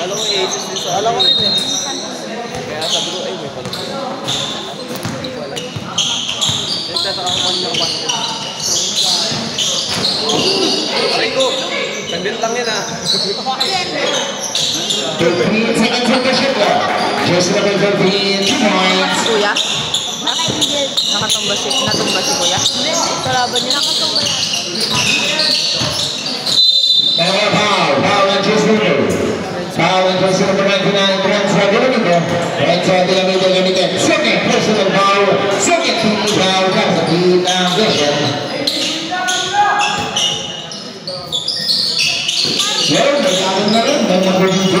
Akala ko aces din sa Akala ko rin eh. Kaya sabi ko, ay, may pala. Hindi ko alam. Nagtataka ko kanina ko bakit. Aray ko! Sandit lang yan ah. 15 seconds on the shot clock. Just number 13, 2 points. Kuya? Natumba si Kuya? Kalaban niya nakatumba. Foul and just number. Foul and just number 99, Renzo Dilamito. Renzo Dilamito gamitin. Second personal foul. Second team foul. That's a team ambition. Well, nagkaroon na rin. May number dito.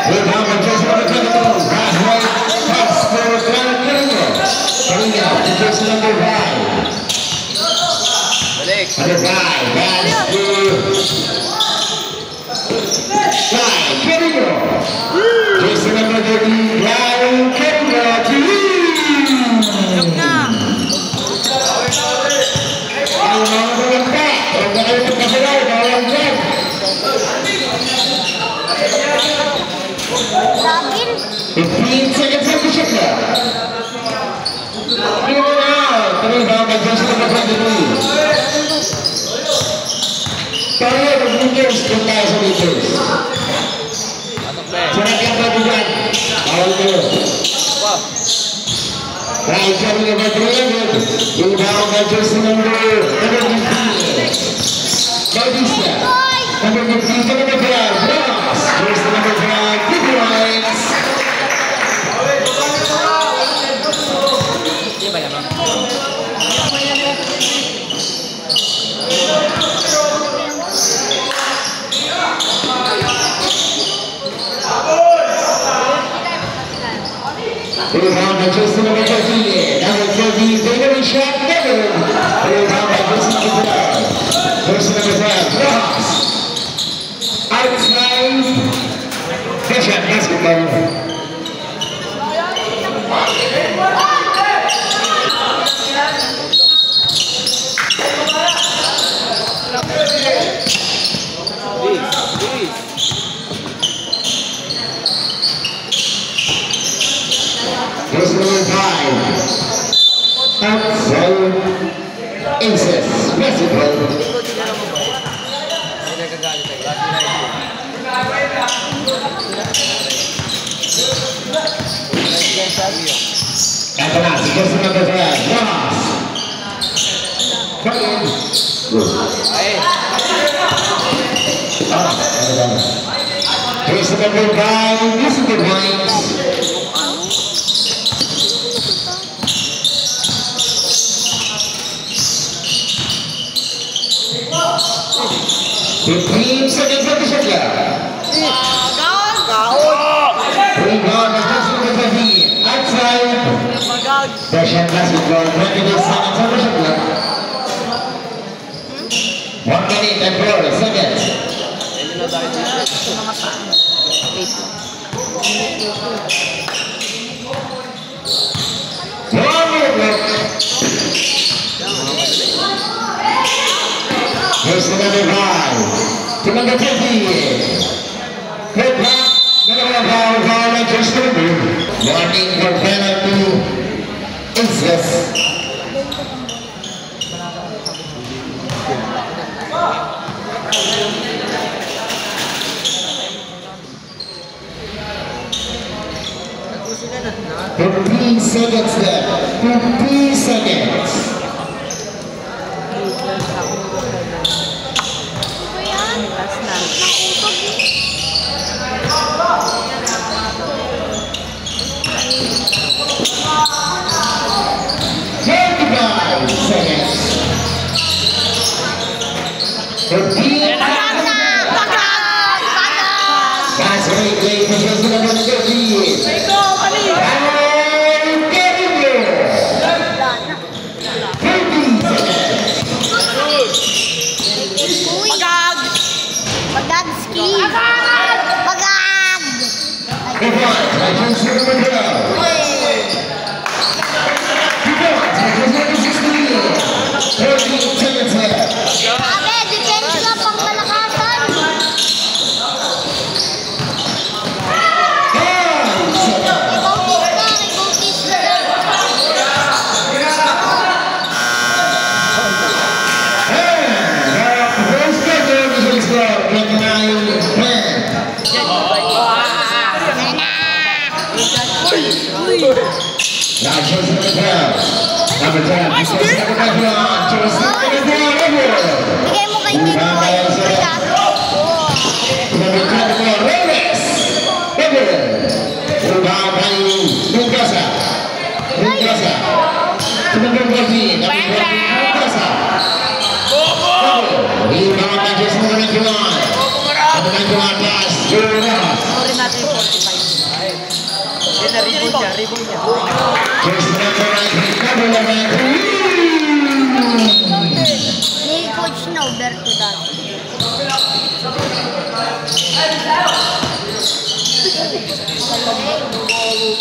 With number just number 22. Pass right. Pass for Carino. Carino to just number 5. Balik. Number 5. Pass to 5. Carino. Just number 30. Brian Carino to Joke na. ang mga balangka. Ang nakalimutan ka sila. Bawang dyan. 15 seconds on the shot clock. Clear out. Coming down by just number 23. Tayo, mag-meters. Kung tayo sa meters. Sarap yung bago dyan. Bawal kayo. Right, coming over 300. Rebound by just number 15. Bautista. Number 15 to number 5. Ross. Just number 5. 2 points. Hindi ba naman? Rebound by just number 13. Number 13, David shot never. Rebound by just number 12. First number 5, Ross. Outside. Bishop basketball. First number 5. Outside. Aces. Basketball. Hindi nagagalit tayo. Lagi na ito. Ito na, si first number 5. Ross. Come in. Ay! First number 5. Listen to points. Fifteen seconds on the shot clock. Rebound by just number 15. Outside. Russian basketball. 22 seconds on the shot clock. 1 minute and 4 seconds. Hindi na tayo dito. Wait lang. One minute left. Here's the number 5 to number 20. Hit back. Foul, Manchester. Warning for penalty. Aces. Fifteen seconds left. 15 seconds. Last na. 25 seconds. 15. That's right, ladies and gentlemen, number 30. And get in there. 15 seconds. Pagagski! Pagag! Good one. That's number 12. Good one. That's number 16. 13 seconds left. Now Joseph number 12. Number 10. Joseph number 21. Joseph number 12. Bigay mo kay Tito. Number 24. Reyes. Rebound by Mungasa. Mungasa. To number 14. Number 14. Mungasa. Rebound by Joseph number 91. Number 91 pass. Ramos. Sorry natin yung 45. Yan na, rebound niya, rebound niya. Joseph number 93. Number 93. Ni Coach Norberto dati.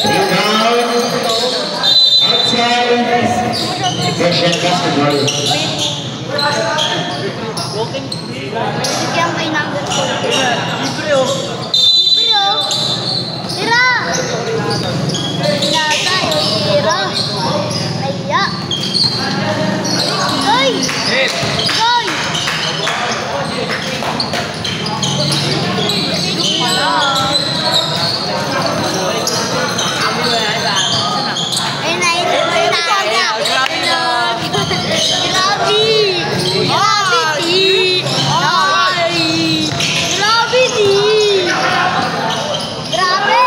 Rebound. Outside. Russian basketball. Walking. Bigyan kay number 4. Libre oh. Libre oh. Tira! Tira tayo, tira. Kaya. Ay! Hit. Ay! Wala. Ay, naisip na. Grabe. Gravity! Ay! Gravity! Grabe!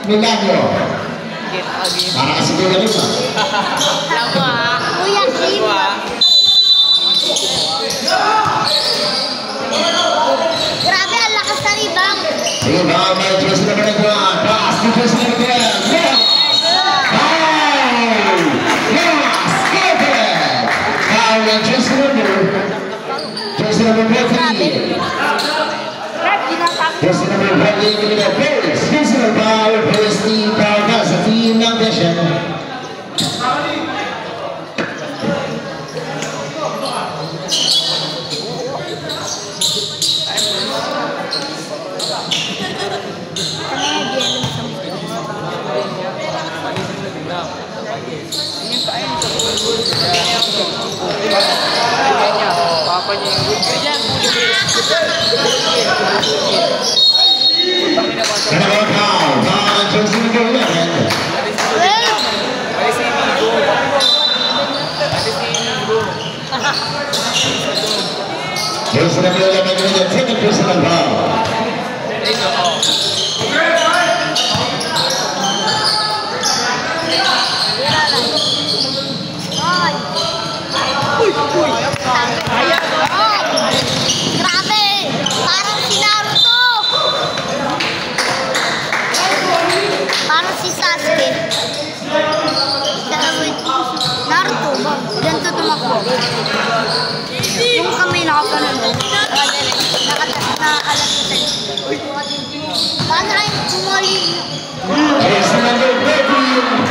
Milagro. Get again. Para kasi ko na rin ah. Lamo ah. Kuya, team. Lamo ah. Grabe, ang lakas na ribang. Rebound by Joseph number 91. Pass to Joseph number 12. Yes! Foul! Yes! Good! Foul by Joseph number 14. Joseph number 14 with the first personal foul. First team foul na sa team ng Deshan. Papa niya yung ganyan. Another foul. Foul on Joseph number 11. Well, Joseph number 11 with the second personal foul. grabe! Parang si Naruto! Parang si Sasuke. Naruto ba? Ganito tumakbo. Yung kamay nakapanood. Nakaalam yung sa'yo. Paano kayo kumuli? Joseph number 13.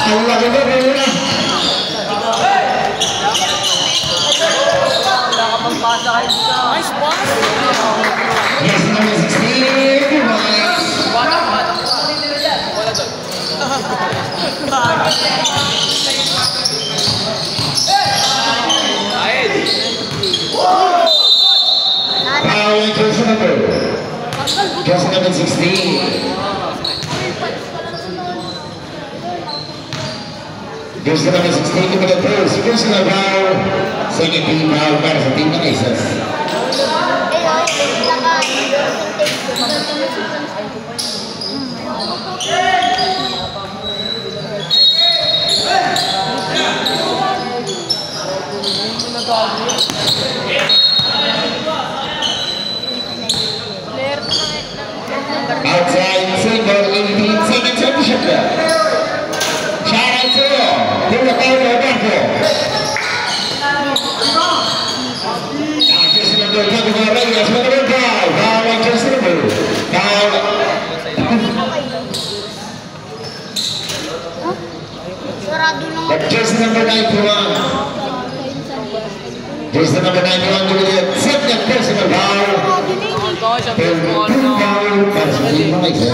Ang laki na rin na. Magpasa kayo sa nice pass. Yes, number 16. Nice. Wala doon. Ayun. Foul on Joseph number 16. Joseph number 16 with the first personal foul. Second team foul para sa team ng Aces. Outside single 18 seconds championship. Shout out to Pula Paulo Roberto. Joseph number 24 Reyes with the foul. Foul on Joseph number. Foul. Sarado lang. But Joseph number 91. Joseph number 91 with the second personal foul. Ito siya Third po team foul para sa team ng Aces.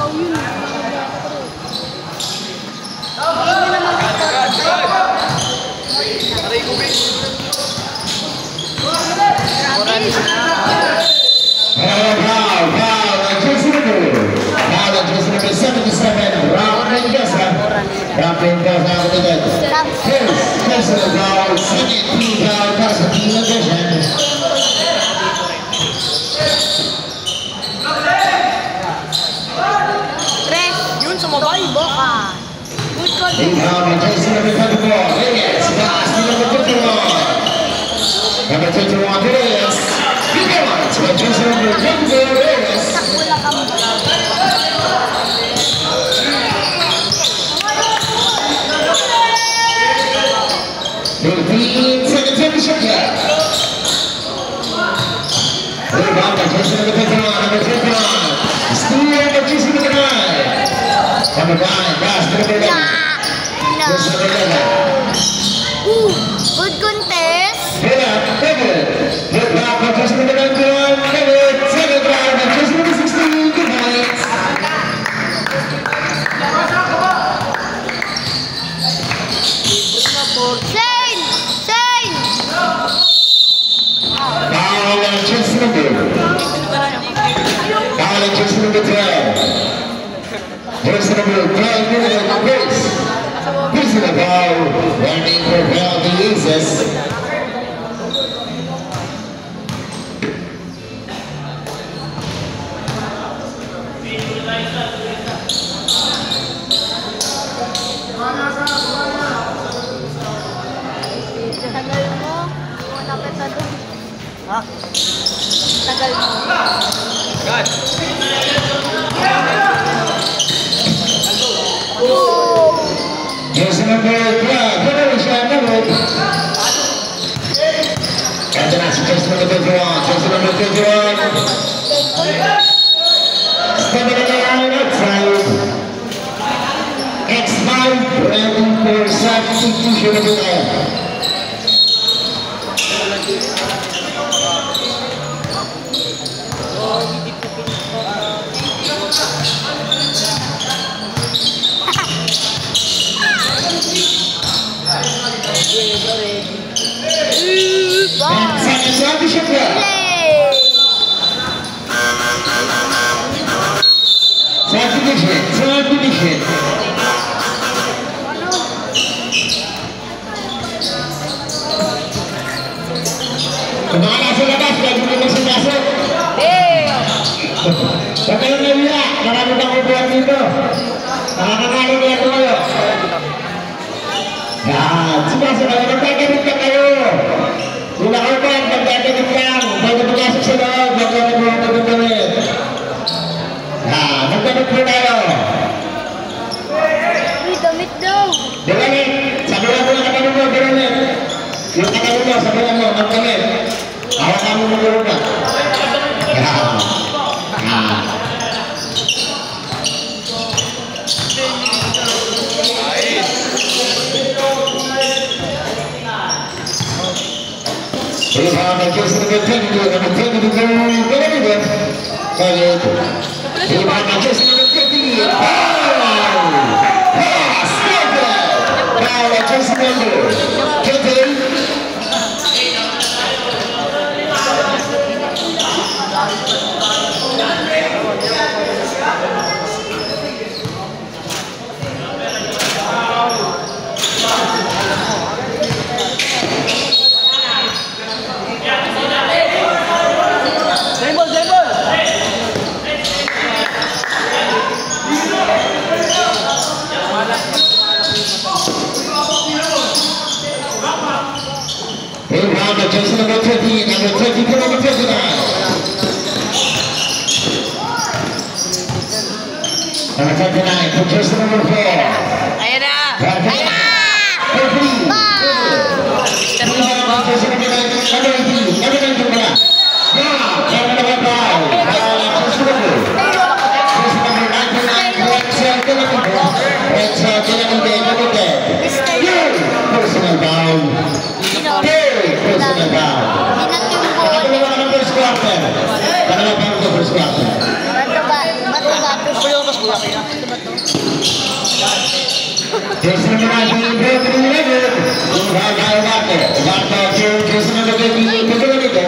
Oh, yun. Yun, sumabay. Boka. Good call. Number 21, Reyes. Takbo lang kami. 15 seconds in the shot clock. Rebound by Jason number 21, number 21. Steal by Jason number 9. Number 9, pass to number 11. Jason number 11. Good contest. Good up, David. Rebound by Jason number 91. David, second round by Jason number 16. Good night. Jason number 12. Jason number 12, minute of race. This is the ball. Running for penalty aces. Tagal mo. Wala kita doon. Ha? Tagal mo. God. Jason number 12. Pwede siya naman. Ito na si Jason number 21. Jason number 21. Stepping in the line outside. X5 ready for substitution of the air. Subdivision. Kemana sa labas? Lagi mo sa pasok. Sa kayo na wala. Marami na upuan dito. Nakakakali niya ito kayo. Yan. Sumasok kayo. Magkakabit ka kayo. Kung nakaupan, magkakabit lang. Pwede pumasok sa loob. Magkakabit mo ang pagkakabit. Yan. Magkakabit mo tayo. Uy, damit daw. Dilanit. Sabihan mo ang katanong mo. Dilanit. Yung katanong mo, sabihan mo. Magkakabit. Hawakan mo mo na. Yan. Yan. Rebound by Jason number 22, number 22, Benedict. Rebound by Jason number 50. Pass, now by Jason number 20. Rebound by Jason number 20, number 22, number 29. Number 29 for Jason number 4. Ayan na! Ayan na! Personal foul. Personal foul. First quarter. Pangalawa pa ang first quarter. Jason number 19, Brandon Leonard. Jason number 20, Pedro Benito.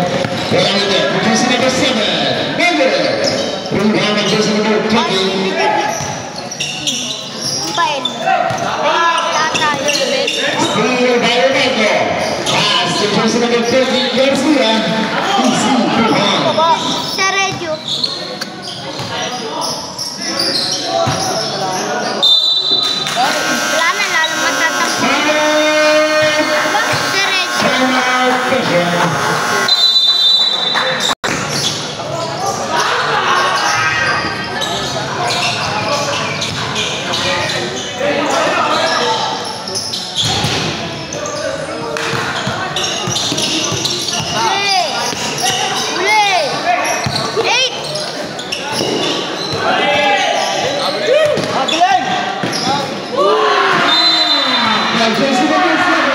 jersey number 7.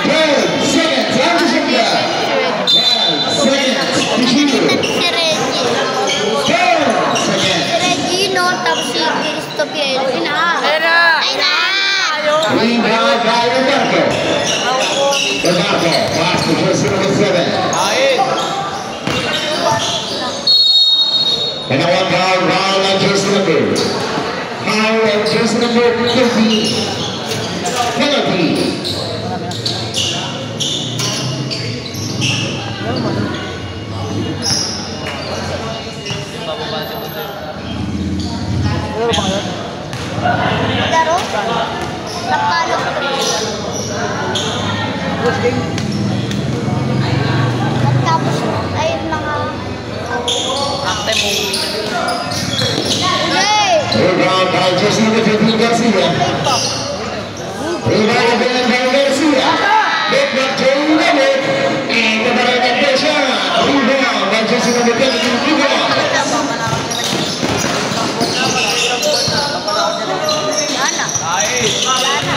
12 seconds, Andres Shukla. 12 seconds, Tishiru. Si Reggie. 10 Si seconds. Reggie, no? Tapos si Christopher. Ay na! Rebound by Roberto. Roberto, pass to jersey number 7. Kain. And a 1 foul on jersey number. Foul on jersey number 13. Penalty. Laro? Napalo ko. Tapos, ayun mga... Active mo. Hey! Rebound by jersey number 15, Garcia. Rebound again by Garcia. Get back to the net. And the ball at the shot. Rebound by jersey number 15, Rebound. Yana. Kain. Yana.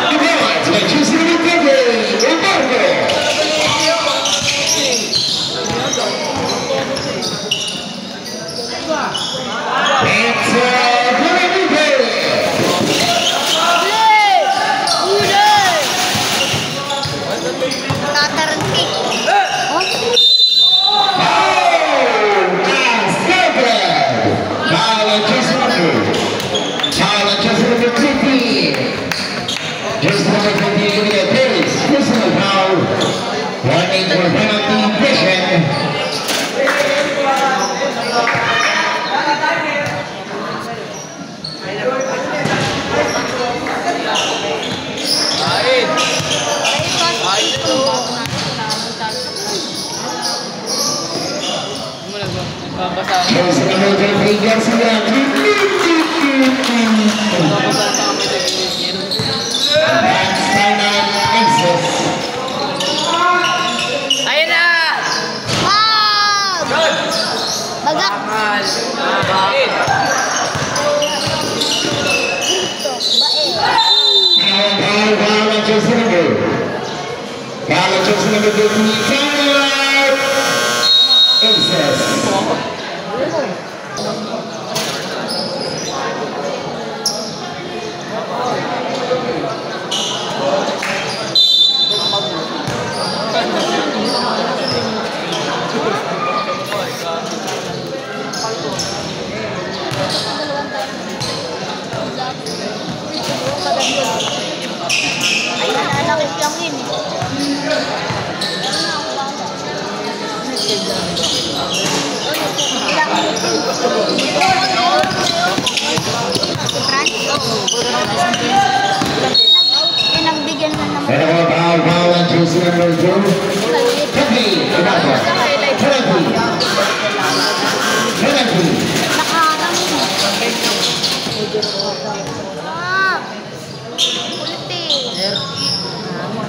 Rebound by jersey number 20, Roberto. It's Guadalupe. Tatarantik. Oh? Warning for penalty vision. Kain. Kain ito. Babasa. Jersey number 23, Garcia. Babasa sa kami na ganyan. That's 9 aces. Ayun na! Wow! Bagak. Mahal. Kain. Foul on jersey number. Foul on jersey number 15. Timeout. Aces. Ay, nalalakit lang yun eh. Pinagbigyan na naman. And a foul on jersey number 2. Penalty. Penalty. Penalty. Nakaharang yun. Ah! Kulit eh.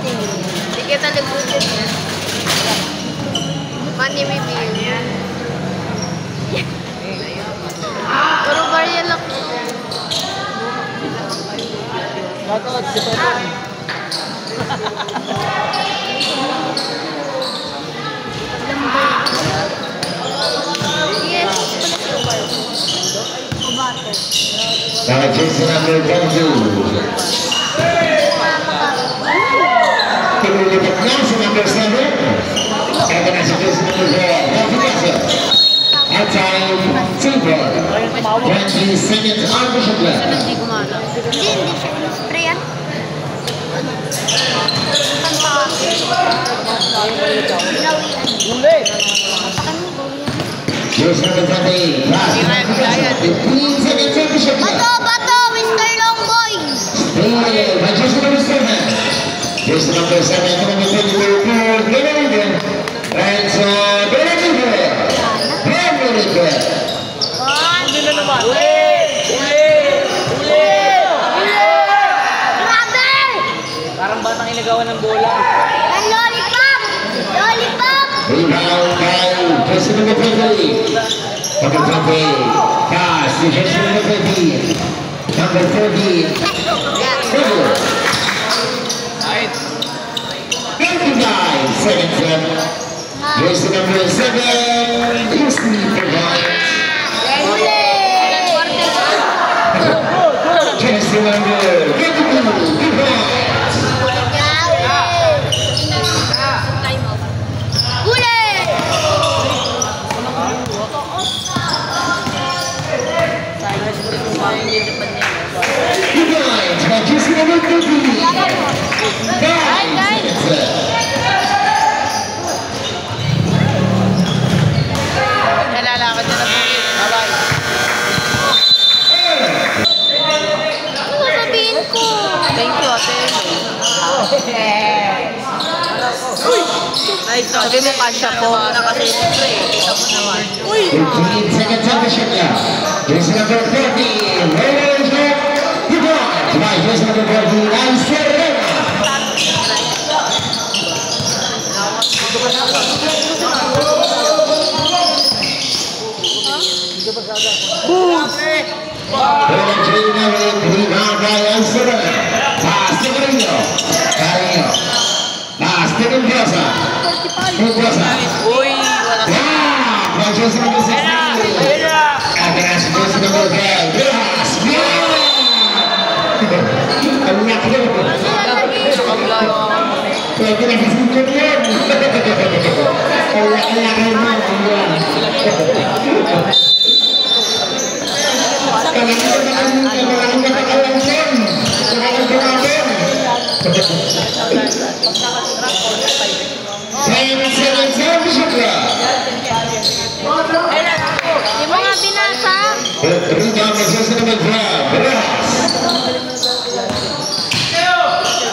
Hindi kita nagulit. Money review. Puro barya lang. Yes, Kubato. Now jersey number 22. Pinulipot na sa number 7. Ito na si jersey number 4. Confianza. At time, silver. 20 seconds on the shot clock. Hindi siya in-spray yan. Uli! Jersey number 20. Last 15 seconds on the shot clock. Bato, Mr. Longboy! Stay by jersey number 7. Jersey number 7 to number 22. Guadalupe. And Guadalupe. Guadalupe. Hindi na naman. Uli! Grabe! Parang batang inagawa ng bola. Ang lollipop! Lollipop! Rebound by jersey number 20. Number 20. Pass to jersey number 20. number 13. Kahit. 59 seconds left. Jersey number 7, Houston provides. Jersey number 52 provides. Provides by Jersey number 50. 5 seconds left. Nalalakad na na po yun. Bye-bye. Ano sasabihin ko? Thank you, ate. Nice. Sabi mo kasya po. Kasi siyempre, kita mo naman. 15 seconds on the shot clock. Jersey number 40, Roller Shot. Provides by Jersey number 40, Serena. Rebound by Alcera. Pass to Carino. Carino. Pass to Mendoza. Mendoza. Uy, wala ka. Wow! By Jersey number 16. Atrás Jersey number 12. Velas. Ang laki na ito. Pwede na kasi ito yun. Ang laki-laki mo. Yung mga binasa. Rebound by Jersey number 12. Velas.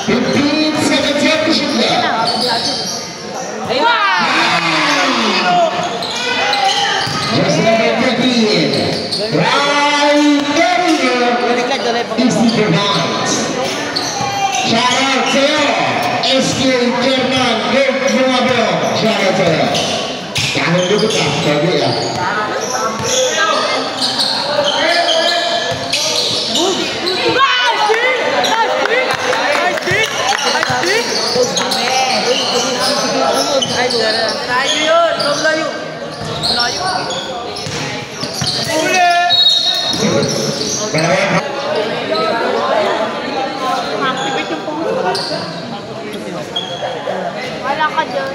15 seconds left to shoot clock. Jersey number 13. Right there. Easy provides. Shout out to you. SQ German. Good Mabro. Shout out to you. Jangan lupa tadi ya. Tayo yun. Layo. Layo. Wala ka dyan.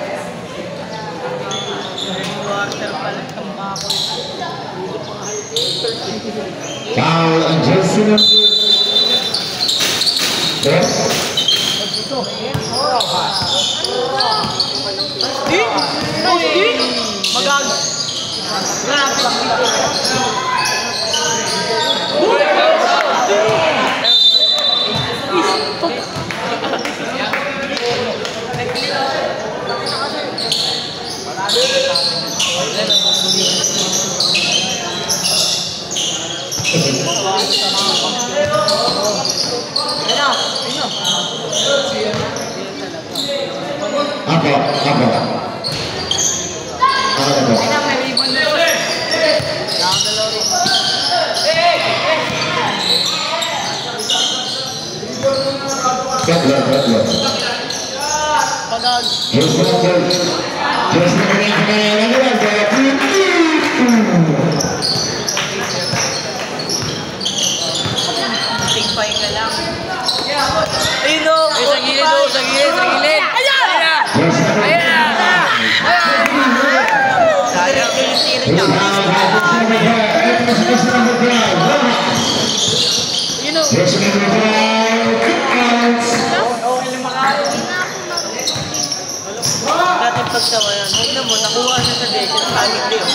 Foul on Jersey number 4. Magag. Apa? Pahinga lang. Ayun o! Sa gilid o! Sa gilid! Sa gilid! Ayan! Ayan! Sayang yung tiro niya. Yun o! Dati pagtawa yan. Tignan mo, nakuha siya sa desk. Panic din.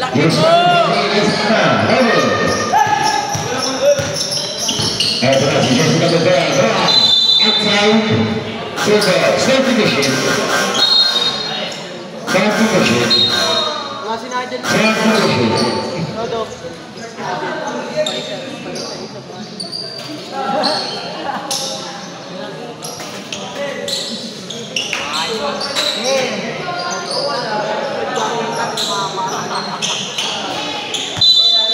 Laki mo! That's just another ball. Outside. Silver. Start position. Start position. Mga sinadyan. Start position. Todo.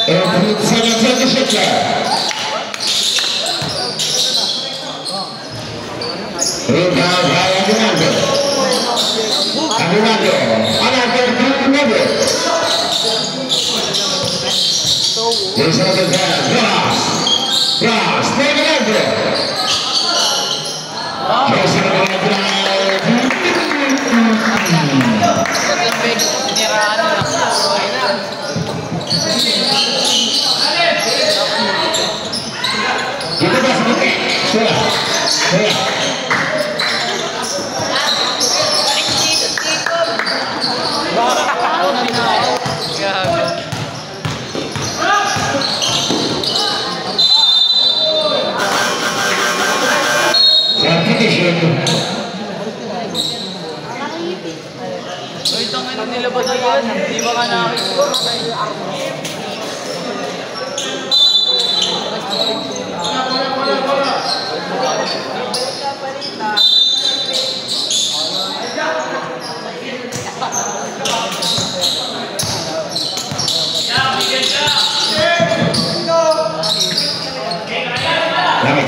And second time the shot clock. Rebound by Aguinaldo. Aguinaldo. Aguinaldo. Here's another ball. Ross. Ross. Aguinaldo. Here's another ball. Kita dah sebutkan. Sudah. Itong ano nila ba yan? Di ba ka nakakita?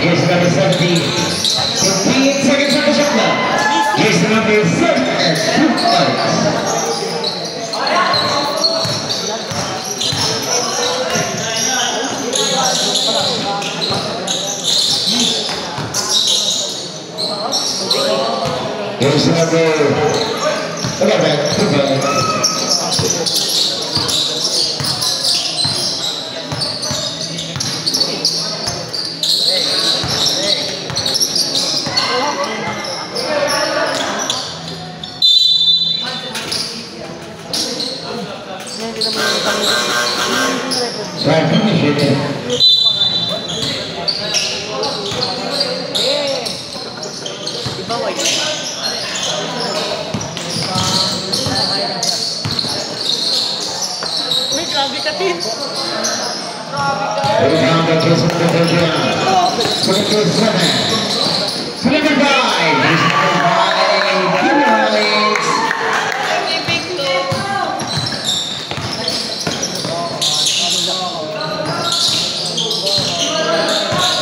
Here's number 17. 15 seconds on the shot clock. Here's number 7. 2 points. Here's number 11. 2 points. Saya finish it. May grabe ka, Tin. Rebound by Jason Petrovian. 27. 25. He's by Kim Alex.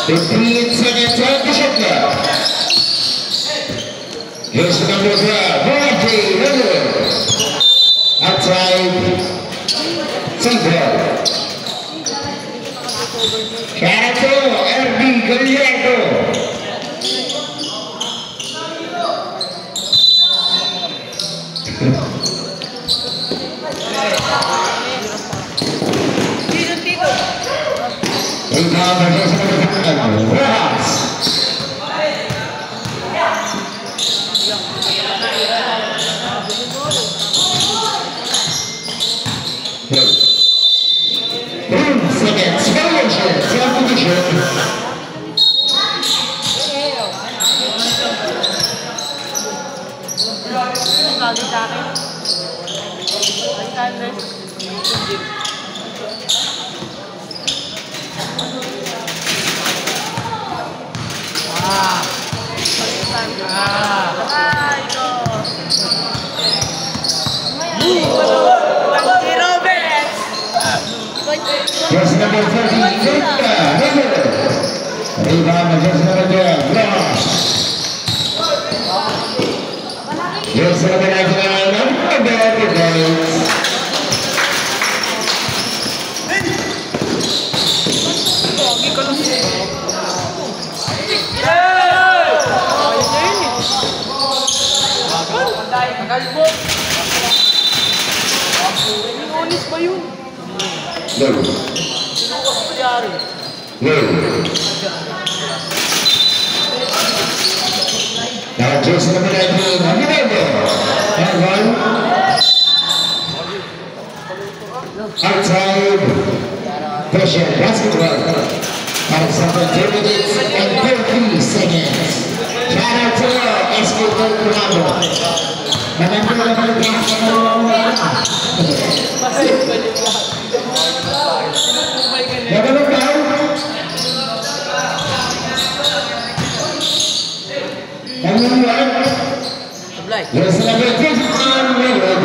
15 seconds on the shot clock. Here's the number 12, Marty River. Outside, Central. Carato, RB Gallardo. Rebound by Jason Petrovian. Rojas. Seconds, violation, self-position. Lagi sa akin. Lagi sa akin. Jersey number 30, River. Rebound by jersey number 12, Ross. Jersey number 99, number 12, Inis ba yun? Low. Sinukas pa yari. Low. Now jersey number 19, Aguinaldo. And one. Outside. Pressure, basketball. of 2 minutes and 30 seconds. Shout out to Escape Commander. Maganda na naman ang gas na Nagano daw? Sablay. You're celebrating on record.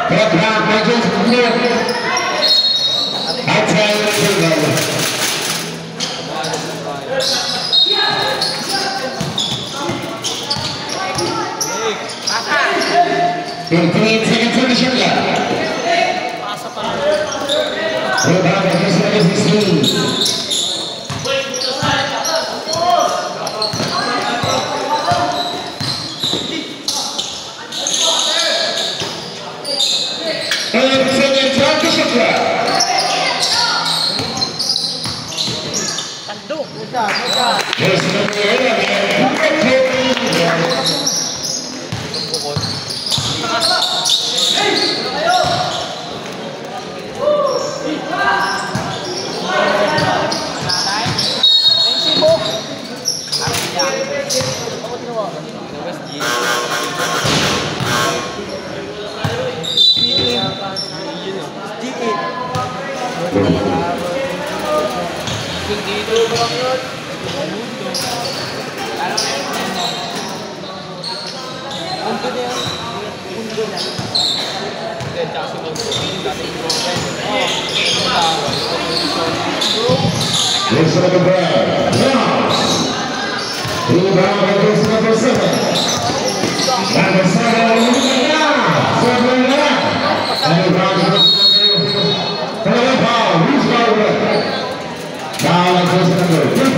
The crowd matches blue. Outside the table. 15 seconds on the shot clock. Rebound by just number 16. Looks like a bad. Rebound by this number 7. Number 7, and rebound by this number 4. Who's got it? Foul by this number 59.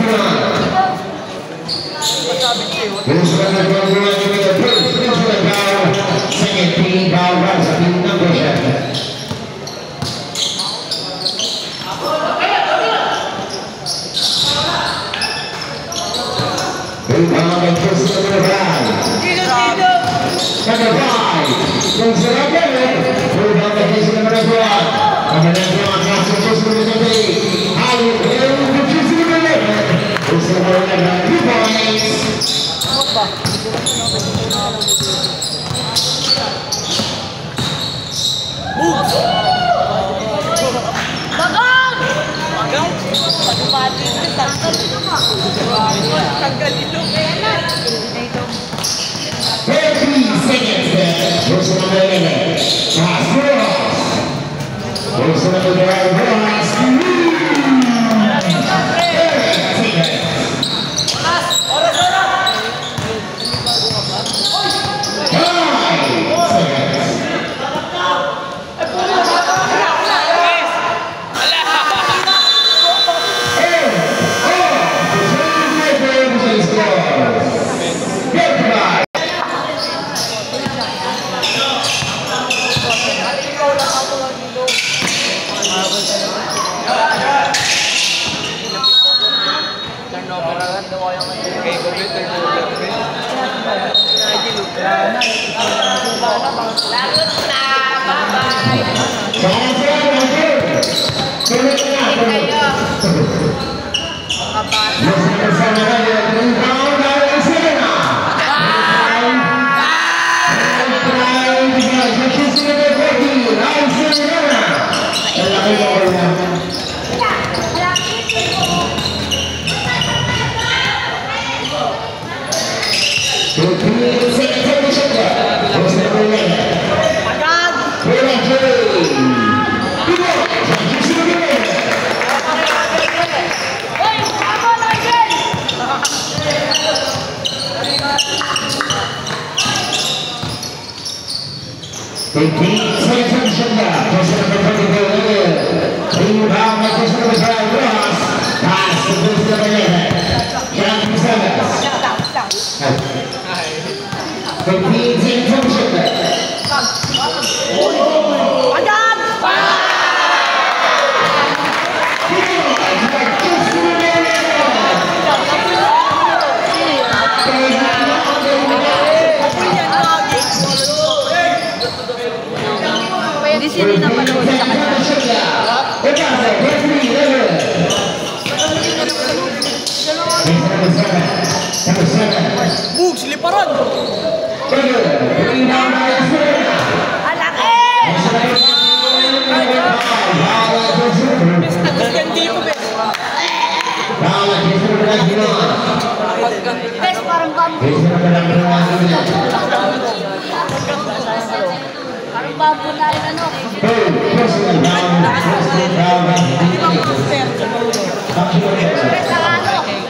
This number 21 giving a push. This is a foul. Second team foul runs at the number 7. Rebound by this number 5. Number 5. Goes it up there. Rebound by this number 1. Number 1 has to push number 3. How you will push it number 11. This is number 11. 2 points. Person number 11, pass Rojas. Person number 12, Rojas. 15 seconds on the shot. Person number 24, rebound by person number 5, Rojas. Pass to person number 11. John Gonzalez. 15 seconds on the shot. Hindi sila napanood sa kanya. Bug, siliparan! Alaki! Tapos yan dito, bes. Bes, parang bambu. Parang bambu na rin ano. Bes, ang ano?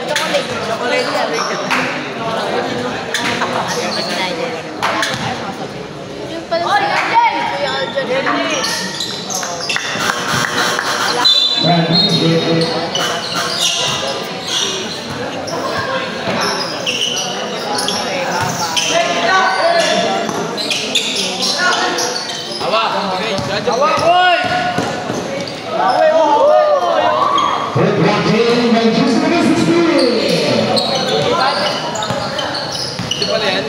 Chocolate. Chocolate yan. Yung pala si Alden. Kuya Alden. Hoy! Away, Di pala yan.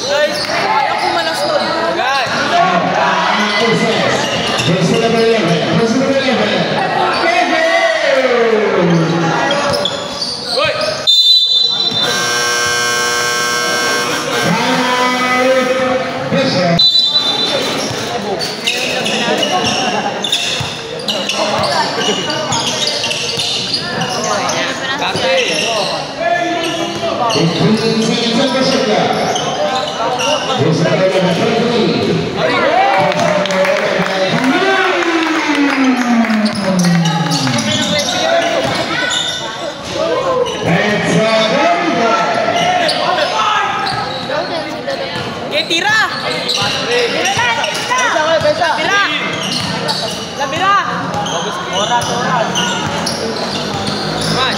Guys, kaya ko malas to. Guys! Hoy! Okay, tira! Labira! Labira! Man!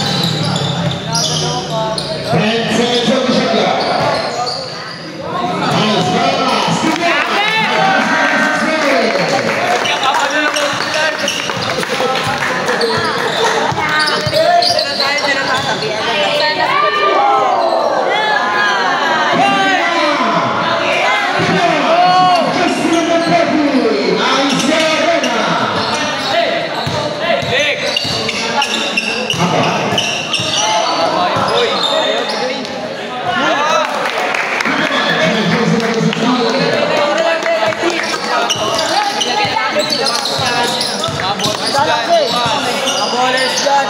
Mabolas dyan!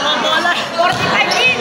Mabolas! 45 in!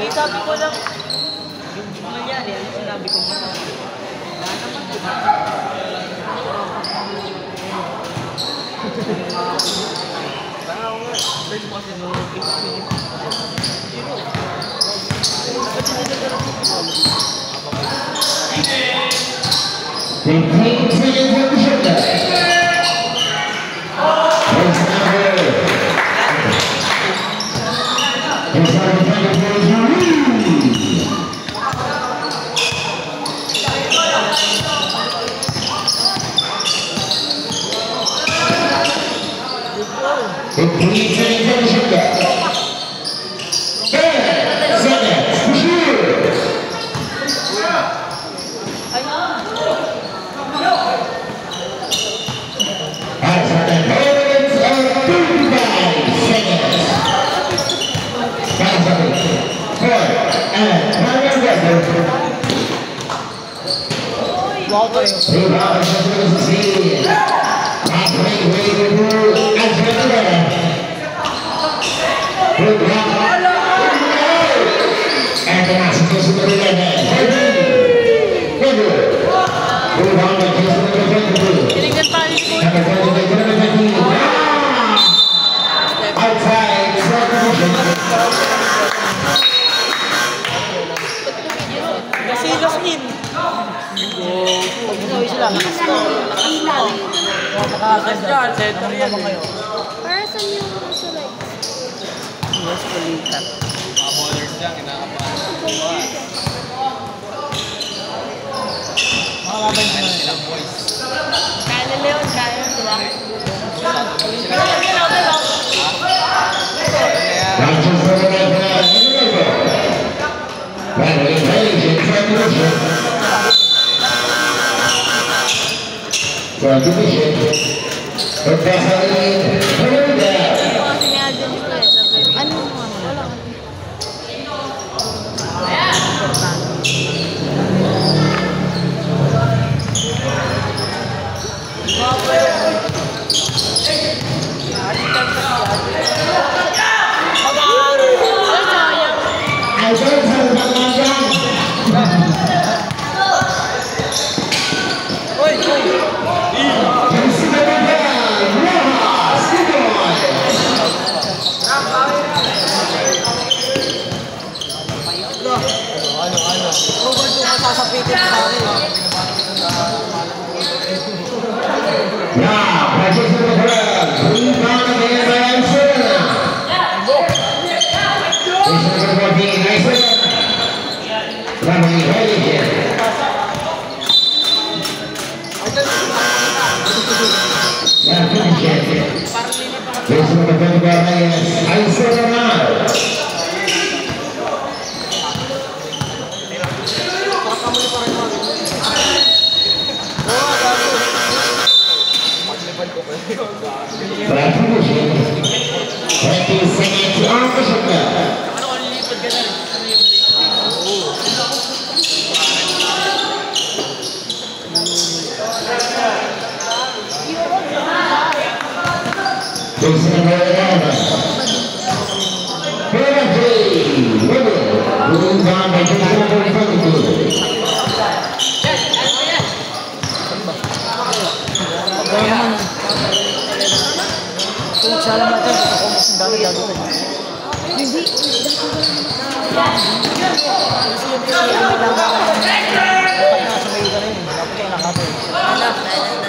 Sabi ko lang, yung nangyari, sinabi ko mo na, wala naman diba? Parang ako nga, first mo kasi nung Rebound is going to succeed. Halfway through Argentina. Good block. And the last is to the 11. Good. Rebound by Jason number 22. Tinignan pa rin ko. Number 22, number 19. Outside, short position. Kasi lock in. Pag-inawi sila. Nakakasad dyan. Center yan eh. Para saan yung nasa like? Yes, kulitan. Mga ballers lang, kinakabahan. Makakaban nyo na. Ilang boys. Kaya na Leon, kaya di ba? Rogers for the right hand. Bradley Page in transition. Transition. Pagkasarin. Hernandez. Kasi nga din ito eh. Sabi, ano mo? Wala. I don't have that one down. Uy! Jason Rivera. Rojas. Good boy. Kung ba ito masasapitin sa akin? Now, by Jason Rivera. Rebound again by Arizona. Jason Rivera being Arizona. Bradley Page. Transition. Jason Rivera is Arizona now. Transition. 20 seconds on the shot. Ano kung lilipad ka na rin? Ano yung lilipad? Jason Rivera. Penalty. Moving on by Jason Rivera. Kung siya lang natin, ako mas ang dami gagawin. Hindi. Kasi yung kailangan dapat nasa may ka rin. Dapat ka nakapay.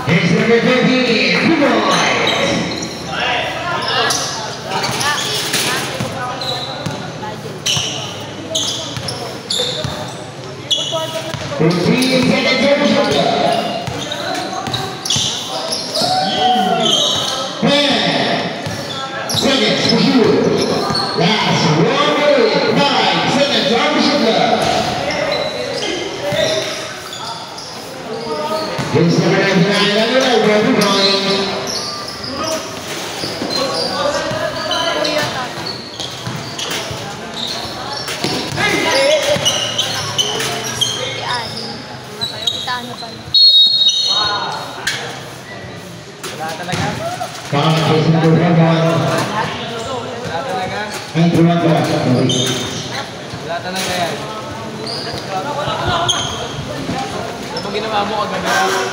Here's number 15, Two Boys. Fifteen seconds on the shot. 10 seconds to shoot. Last 1 minute, 5 seconds on the shot. Here's number 99, another one going. Wala talaga. Pangalan case number 1 Wala talaga. ay tuwan ka. Wala talaga yan. ginawa mo kagabi.